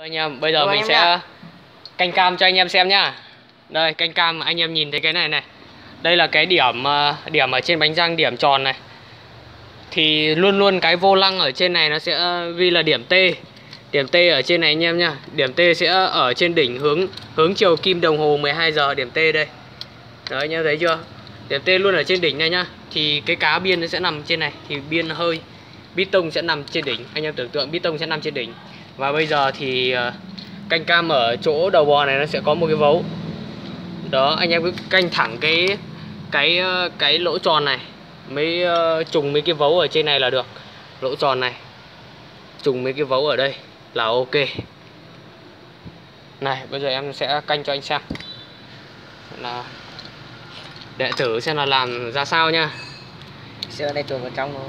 Anh em, bây giờ mình sẽ canh cam cho anh em xem nhá. Đây, canh cam anh em nhìn thấy cái này này. Đây là cái điểm ở trên bánh răng, điểm tròn này. Thì luôn luôn cái vô lăng ở trên này nó sẽ ghi là điểm T. Điểm T ở trên này anh em nhá. Điểm T sẽ ở trên đỉnh hướng chiều kim đồng hồ 12 giờ, điểm T đây. Đấy anh em thấy chưa? Điểm T luôn ở trên đỉnh này nhá. Thì cái cá biên nó sẽ nằm trên này, thì biên hơi bít tông sẽ nằm trên đỉnh. Anh em tưởng tượng bít tông sẽ nằm trên đỉnh. Và bây giờ thì canh cam ở chỗ đầu bò này nó sẽ có một cái vấu. Đó, anh em cứ canh thẳng cái lỗ tròn này, mới trùng mấy cái vấu ở trên này là được. Lỗ tròn này trùng mấy cái vấu ở đây là ok. Này, bây giờ em sẽ canh cho anh xem là đệ tử xem là làm ra sao nha. Xưa đây tuột vào trong rồi.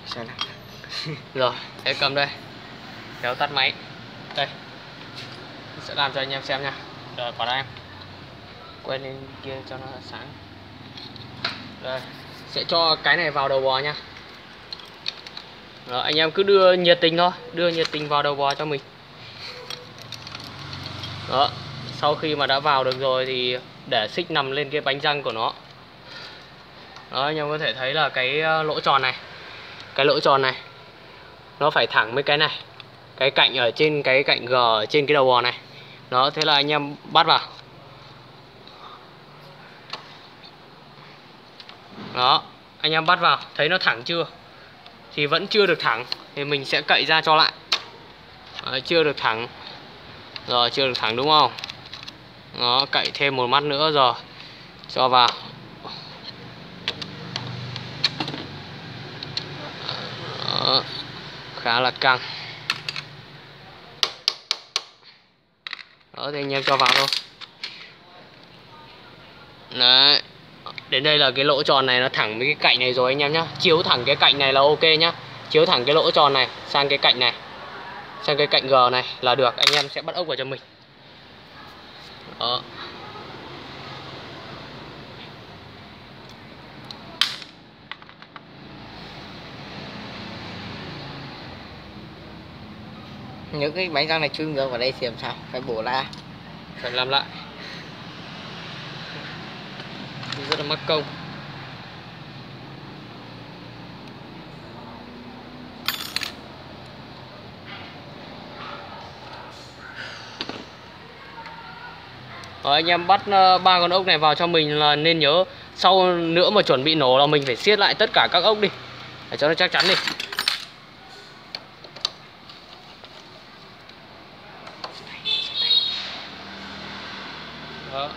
Sao nào? Rồi, thế cầm đây, kéo tắt máy. Đây, sẽ làm cho anh em xem nha. Rồi, còn em quay lên kia cho nó sáng. Đây, sẽ cho cái này vào đầu bò nha. Rồi, anh em cứ đưa nhiệt tình thôi, đưa nhiệt tình vào đầu bò cho mình. Đó, sau khi mà đã vào được rồi thì để xích nằm lên cái bánh răng của nó. Đó, anh em có thể thấy là cái lỗ tròn này, cái lỗ tròn này nó phải thẳng với cái này, cái cạnh ở trên cái cạnh G ở trên cái đầu bò này. Đó, thế là anh em bắt vào. Đó, anh em bắt vào, thấy nó thẳng chưa? Thì vẫn chưa được thẳng thì mình sẽ cậy ra cho lại. Đó, chưa được thẳng. Rồi, chưa được thẳng đúng không? Đó, cậy thêm một mắt nữa rồi cho vào. Đó, khá là căng. Đó, thì anh em cho vào thôi. Đấy, đến đây là cái lỗ tròn này nó thẳng với cái cạnh này rồi anh em nhá. Chiếu thẳng cái cạnh này là ok nhá. Chiếu thẳng cái lỗ tròn này sang cái cạnh này, sang cái cạnh G này là được. Anh em sẽ bắt ốc vào cho mình. Đó. Những cái bánh răng này chui ngược vào đây thì làm sao? Phải bổ ra. Phải làm lại. Rất là mắc công. Rồi, anh em bắt 3 con ốc này vào cho mình là nên nhớ sau nữa mà chuẩn bị nổ là mình phải siết lại tất cả các ốc đi để cho nó chắc chắn đi. Đó.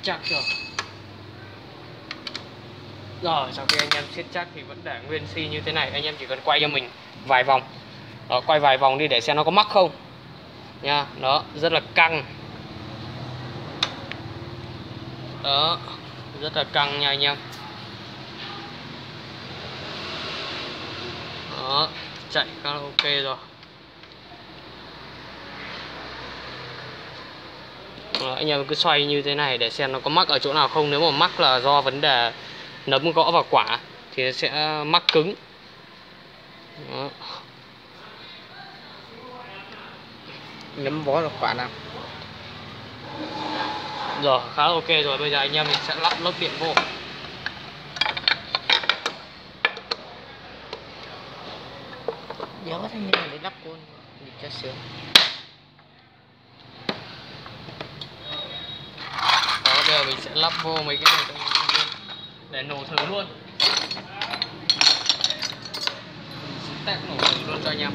Chắc chưa? Rồi, sau khi anh em siết chắc thì vẫn để nguyên xi như thế này. Anh em chỉ cần quay cho mình vài vòng. Đó, quay vài vòng đi để xem nó có mắc không nha. Đó, rất là căng. Đó, rất là căng nha anh em. Đó, chạy khá là ok rồi. Đó, anh em cứ xoay như thế này để xem nó có mắc ở chỗ nào không. Nếu mà mắc là do vấn đề nấm gõ vào quả thì nó sẽ mắc cứng. Đó. Nấm vó là quả nào? Rồi, khá là ok rồi. Bây giờ anh em mình sẽ lắp lốc điện vô. Nhớ thanh niên này để lắp côn cho sướng. Đó, bây giờ mình sẽ lắp vô mấy cái này để nổ thử luôn. Test nổ thử luôn cho anh em.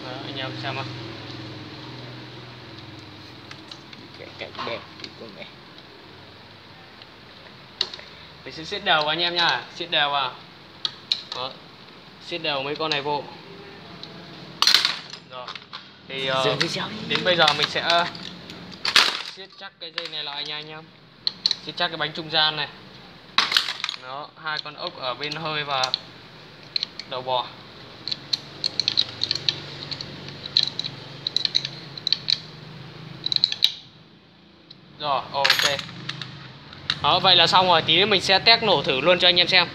Đó, anh em xem ạ. Cảnh đẹp của mẹ. Mình sẽ siết đều vào anh em nha, siết đều vào. Đó. Siết đều mấy con này vô. Rồi. Thì đến bây giờ mình sẽ siết chắc cái dây này lại nha anh em. Siết chắc cái bánh trung gian này. Đó, hai con ốc ở bên hơi và đầu bò. Rồi, ok. Đó, vậy là xong rồi, tí nữa mình sẽ test nổ thử luôn cho anh em xem.